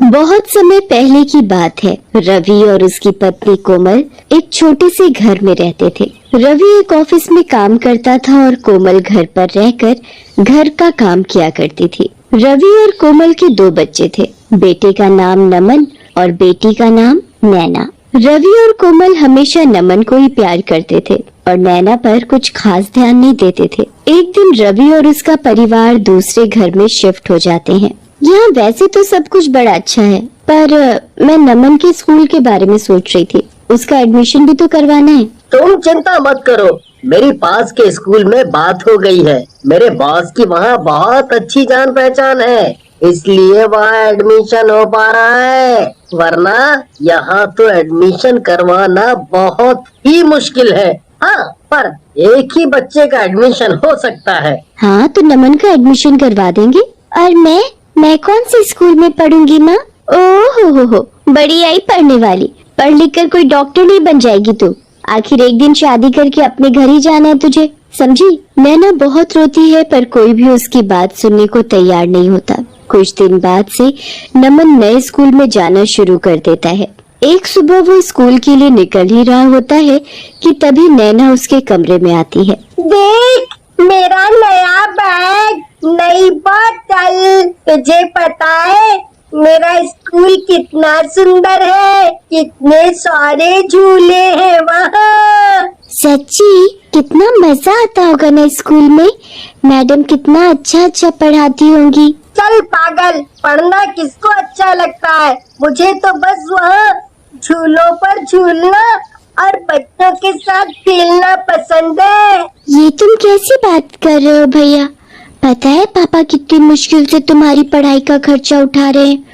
बहुत समय पहले की बात है। रवि और उसकी पत्नी कोमल एक छोटे से घर में रहते थे। रवि एक ऑफिस में काम करता था और कोमल घर पर रहकर घर का काम किया करती थी। रवि और कोमल के दो बच्चे थे। बेटे का नाम नमन और बेटी का नाम नैना। रवि और कोमल हमेशा नमन को ही प्यार करते थे और नैना पर कुछ खास ध्यान नहीं देते थे। एक दिन रवि और उसका परिवार दूसरे घर में शिफ्ट हो जाते हैं। यहाँ वैसे तो सब कुछ बड़ा अच्छा है, पर मैं नमन के स्कूल के बारे में सोच रही थी। उसका एडमिशन भी तो करवाना है। तुम चिंता मत करो, मेरी पास के स्कूल में बात हो गई है। मेरे बॉस की वहाँ बहुत अच्छी जान पहचान है, इसलिए वहाँ एडमिशन हो पा रहा है। वरना यहाँ तो एडमिशन करवाना बहुत ही मुश्किल है। हाँ, पर एक ही बच्चे का एडमिशन हो सकता है। हाँ, तो नमन का एडमिशन करवा देंगे। और मैं कौन से स्कूल में पढ़ूंगी माँ? ओह हो, बड़ी आई पढ़ने वाली। पढ़ लिख कर कोई डॉक्टर नहीं बन जाएगी तू। आखिर एक दिन शादी करके अपने घर ही जाना है तुझे, समझी? नैना बहुत रोती है, पर कोई भी उसकी बात सुनने को तैयार नहीं होता। कुछ दिन बाद से नमन नए स्कूल में जाना शुरू कर देता है। एक सुबह वो स्कूल के लिए निकल ही रहा होता है कि तभी नैना उसके कमरे में आती है। देख, मेरा नया बैग, नई बोतल। तुझे पता है मेरा स्कूल कितना सुंदर है, कितने सारे झूले हैं वहाँ। सच्ची? कितना मजा आता होगा ना स्कूल में। मैडम कितना अच्छा अच्छा पढ़ाती होंगी। चल पागल, पढ़ना किसको अच्छा लगता है? मुझे तो बस वहाँ झूलों पर झूलना और बच्चों के साथ खेलना पसंद है। ये तुम कैसी बात कर रहे हो भैया? पता है पापा कितनी मुश्किल से तुम्हारी पढ़ाई का खर्चा उठा रहे हैं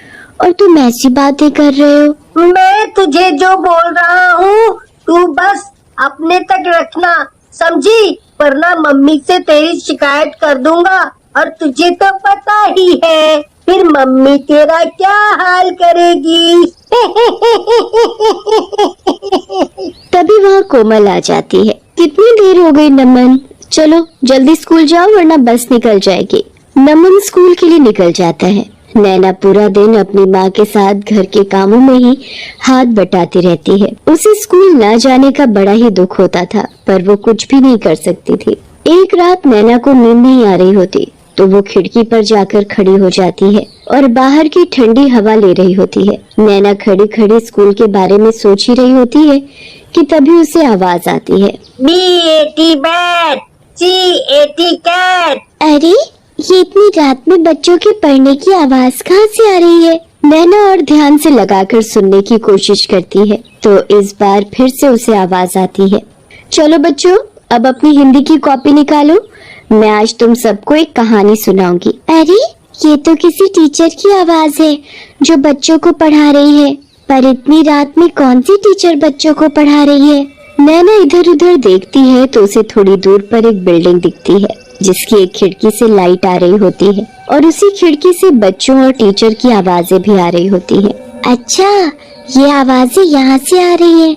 और तुम ऐसी बातें कर रहे हो। मैं तुझे जो बोल रहा हूँ तू बस अपने तक रखना, समझी? वरना मम्मी से तेरी शिकायत कर दूंगा और तुझे तो पता ही है फिर मम्मी तेरा क्या हाल करेगी। तभी वहाँ कोमल आ जाती है। कितनी देर हो गई नमन? चलो जल्दी स्कूल जाओ वरना बस निकल जाएगी। नमन स्कूल के लिए निकल जाता है। नैना पूरा दिन अपनी माँ के साथ घर के कामों में ही हाथ बटाती रहती है। उसे स्कूल न जाने का बड़ा ही दुख होता था, पर वो कुछ भी नहीं कर सकती थी। एक रात नैना को नींद नहीं आ रही होती, तो वो खिड़की पर जाकर खड़ी हो जाती है और बाहर की ठंडी हवा ले रही होती है। नैना खड़ी खड़ी स्कूल के बारे में सोच ही रही होती है कि तभी उसे आवाज आती है। B-A-T bat, C-A-T cat. अरे, ये इतनी रात में बच्चों के पढ़ने की आवाज कहाँ से आ रही है? नैना और ध्यान से लगाकर सुनने की कोशिश करती है, तो इस बार फिर से उसे आवाज आती है। चलो बच्चों, अब अपनी हिंदी की कॉपी निकालो। मैं आज तुम सबको एक कहानी सुनाऊंगी। अरे, ये तो किसी टीचर की आवाज है जो बच्चों को पढ़ा रही है। पर इतनी रात में कौन सी टीचर बच्चों को पढ़ा रही है? नैना इधर उधर देखती है तो उसे थोड़ी दूर पर एक बिल्डिंग दिखती है जिसकी एक खिड़की से लाइट आ रही होती है और उसी खिड़की से बच्चों और टीचर की आवाजें भी आ रही होती है। अच्छा, ये आवाजें यहाँ से आ रही है,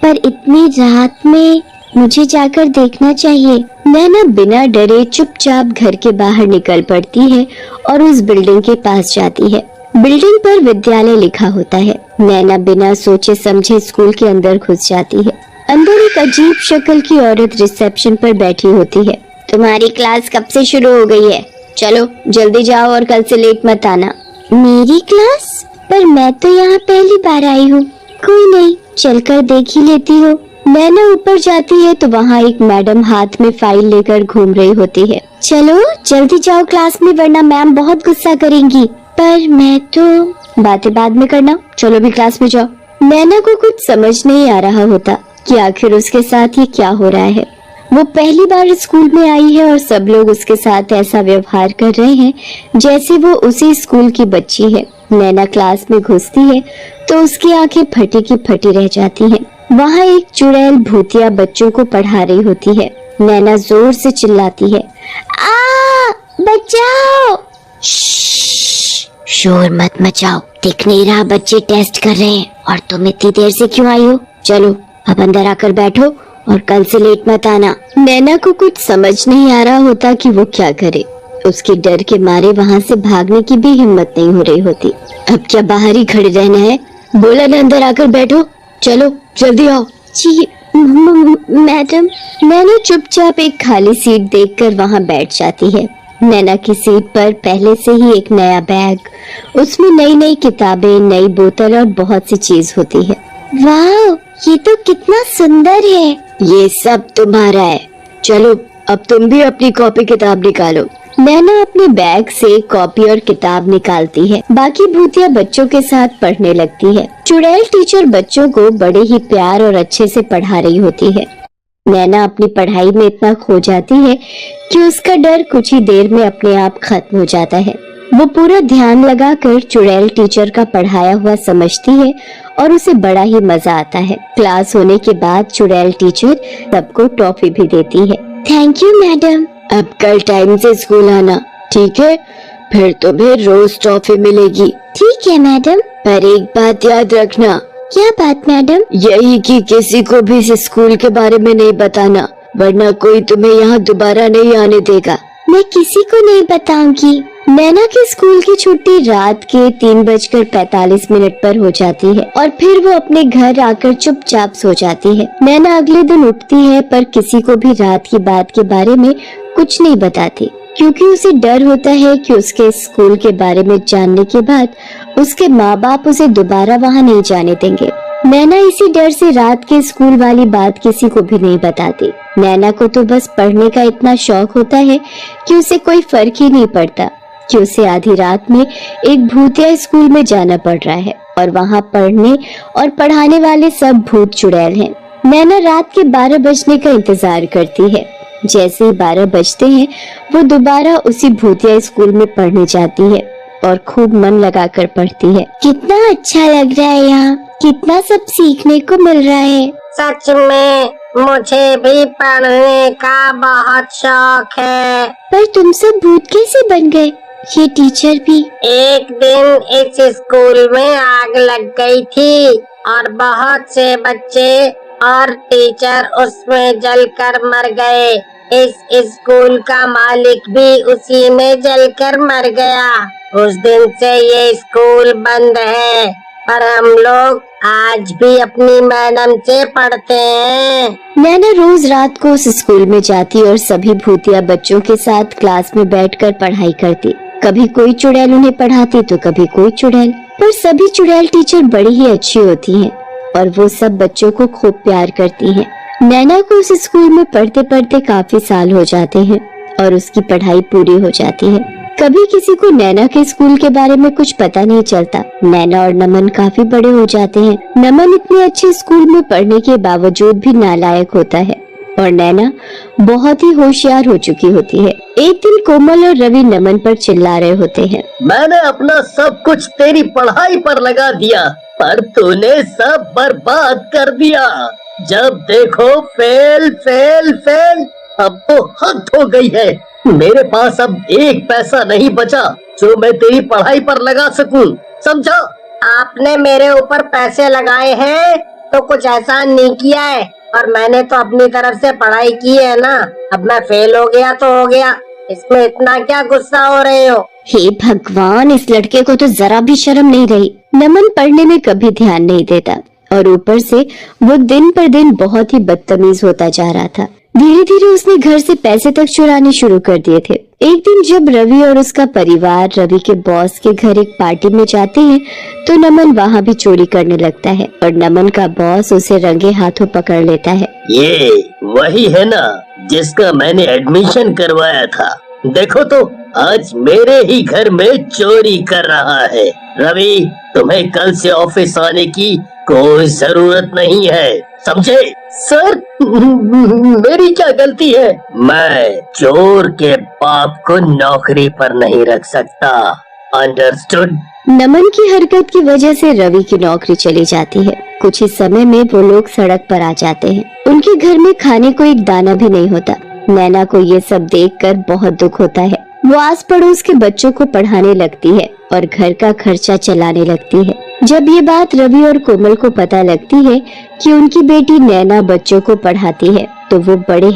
पर इतनी रात में मुझे जाकर देखना चाहिए। नैना बिना डरे चुपचाप घर के बाहर निकल पड़ती है और उस बिल्डिंग के पास जाती है। बिल्डिंग पर विद्यालय लिखा होता है। नैना बिना सोचे समझे स्कूल के अंदर घुस जाती है। अंदर एक अजीब शक्ल की औरत रिसेप्शन पर बैठी होती है। तुम्हारी क्लास कब से शुरू हो गई है? चलो जल्दी जाओ और कल से लेट मत आना। मेरी क्लास? पर मैं तो यहाँ पहली बार आई हूँ। कोई नहीं, चलकर देख ही लेती हूँ। नैना ऊपर जाती है तो वहाँ एक मैडम हाथ में फाइल लेकर घूम रही होती है। चलो जल्दी जाओ क्लास में, वरना मैम बहुत गुस्सा करेंगी। पर मैं तो बातें बाद में करना, चलो भी क्लास में जाओ। नैना को कुछ समझ नहीं आ रहा होता कि आखिर उसके साथ ये क्या हो रहा है। वो पहली बार स्कूल में आई है और सब लोग उसके साथ ऐसा व्यवहार कर रहे हैं जैसे वो उसी स्कूल की बच्ची है। नैना क्लास में घुसती है तो उसकी आंखें फटी की फटी रह जाती हैं। वहाँ एक चुड़ैल भूतिया बच्चों को पढ़ा रही होती है। नैना जोर से चिल्लाती है, आ बचाओ! शोर मत मचाओ, दिख नहीं रहा बच्चे टेस्ट कर रहे हैं और तुम इतनी देर से क्यों आई हो? चलो अब अंदर आकर बैठो और कल से लेट मत आना। नैना को कुछ समझ नहीं आ रहा होता कि वो क्या करे। उसके डर के मारे वहाँ से भागने की भी हिम्मत नहीं हो रही होती। अब क्या बाहर ही खड़े रहना है? बोला ना अंदर आकर बैठो, चलो जल्दी आओ। जी मैडम। नैना चुपचाप एक खाली सीट देखकर वहाँ बैठ जाती है। नैना की सीट पर पहले से ही एक नया बैग, उसमें नई नई किताबें, नई बोतल और बहुत सी चीज होती है। वाह, ये तो कितना सुंदर है। ये सब तुम्हारा है, चलो अब तुम भी अपनी कॉपी किताब निकालो। नैना अपने बैग से कॉपी और किताब निकालती है। बाकी भूतिया बच्चों के साथ पढ़ने लगती है। चुड़ैल टीचर बच्चों को बड़े ही प्यार और अच्छे से पढ़ा रही होती है। नैना अपनी पढ़ाई में इतना खो जाती है कि उसका डर कुछ ही देर में अपने आप खत्म हो जाता है। वो पूरा ध्यान लगाकर चुड़ैल टीचर का पढ़ाया हुआ समझती है और उसे बड़ा ही मजा आता है। क्लास होने के बाद चुड़ैल टीचर सबको टॉफी भी देती है। Thank you madam. अब कल टाइम से स्कूल आना, ठीक है? फिर तुम्हें रोज टॉफी मिलेगी। ठीक है मैडम। पर एक बात याद रखना। क्या बात मैडम? यही कि किसी को भी इस स्कूल के बारे में नहीं बताना, वरना कोई तुम्हें यहाँ दोबारा नहीं आने देगा। मैं किसी को नहीं बताऊंगी। नैना के स्कूल की छुट्टी रात के 3:45 पर हो जाती है और फिर वो अपने घर आकर चुपचाप सो जाती है। नैना अगले दिन उठती है पर किसी को भी रात की बात के बारे में कुछ नहीं बताती, क्योंकि उसे डर होता है कि उसके स्कूल के बारे में जानने के बाद उसके माँ बाप उसे दोबारा वहाँ नहीं जाने देंगे। नैना इसी डर से रात के स्कूल वाली बात किसी को भी नहीं बताती। नैना को तो बस पढ़ने का इतना शौक होता है कि उसे कोई फर्क ही नहीं पड़ता कि उसे आधी रात में एक भूतिया स्कूल में जाना पड़ रहा है और वहाँ पढ़ने और पढ़ाने वाले सब भूत चुड़ैल हैं। नैना रात के 12 बजने का इंतजार करती है। जैसे ही 12 बजते हैं वो दोबारा उसी भूतिया स्कूल में पढ़ने जाती है और खूब मन लगाकर पढ़ती है। कितना अच्छा लग रहा है यहाँ, कितना सब सीखने को मिल रहा है। सच में मुझे भी पढ़ने का बहुत शौक है। पर तुम सब भूत कैसे बन गए? ये टीचर भी। एक दिन इस स्कूल में आग लग गई थी और बहुत से बच्चे और टीचर उसमें जलकर मर गए। इस स्कूल का मालिक भी उसी में जलकर मर गया। उस दिन से ये स्कूल बंद है, पर हम लोग आज भी अपनी मैडम से पढ़ते हैं। नैना रोज रात को उस स्कूल में जाती और सभी भूतिया बच्चों के साथ क्लास में बैठकर पढ़ाई करती। कभी कोई चुड़ैल उन्हें पढ़ाती तो कभी कोई चुड़ैल, पर सभी चुड़ैल टीचर बड़ी ही अच्छी होती हैं और वो सब बच्चों को खूब प्यार करती हैं। नैना को उस स्कूल में पढ़ते पढ़ते काफी साल हो जाते हैं और उसकी पढ़ाई पूरी हो जाती है। कभी किसी को नैना के स्कूल के बारे में कुछ पता नहीं चलता। नैना और नमन काफी बड़े हो जाते हैं। नमन इतने अच्छे स्कूल में पढ़ने के बावजूद भी नालायक होता है और नैना बहुत ही होशियार हो चुकी होती है। एक दिन कोमल और रवि नमन पर चिल्ला रहे होते हैं। मैंने अपना सब कुछ तेरी पढ़ाई पर लगा दिया, पर तूने सब बर्बाद कर दिया। जब देखो फेल फेल फेल। अब तो हद हो गई है। मेरे पास अब एक पैसा नहीं बचा जो मैं तेरी पढ़ाई पर लगा सकूं, समझा? आपने मेरे ऊपर पैसे लगाए हैं तो कुछ ऐसा नहीं किया है, और मैंने तो अपनी तरफ से पढ़ाई की है ना। अब मैं फेल हो गया तो हो गया, इसमें इतना क्या गुस्सा हो रहे हो? हे भगवान, इस लड़के को तो जरा भी शर्म नहीं रही। नमन पढ़ने में कभी ध्यान नहीं देता और ऊपर से वो दिन पर दिन बहुत ही बदतमीज होता जा रहा था। धीरे धीरे उसने घर से पैसे तक चुराने शुरू कर दिए थे। एक दिन जब रवि और उसका परिवार रवि के बॉस के घर एक पार्टी में जाते हैं तो नमन वहाँ भी चोरी करने लगता है और नमन का बॉस उसे रंगे हाथों पकड़ लेता है। ये वही है ना जिसका मैंने एडमिशन करवाया था। देखो तो आज मेरे ही घर में चोरी कर रहा है। रवि, तुम्हें कल से ऑफिस आने की कोई जरूरत नहीं है, समझे? सर, मेरी क्या गलती है? मैं चोर के बाप को नौकरी पर नहीं रख सकता, अंडरस्टूड? नमन की हरकत की वजह से रवि की नौकरी चली जाती है। कुछ ही समय में वो लोग सड़क पर आ जाते हैं। उनके घर में खाने को एक दाना भी नहीं होता। नैना को ये सब देखकर बहुत दुख होता है। वो आस पड़ोस के बच्चों को पढ़ाने लगती है और घर का खर्चा चलाने लगती है। जब ये बात रवि और कोमल को पता लगती है कि उनकी बेटी नैना बच्चों को पढ़ाती है तो वो बड़े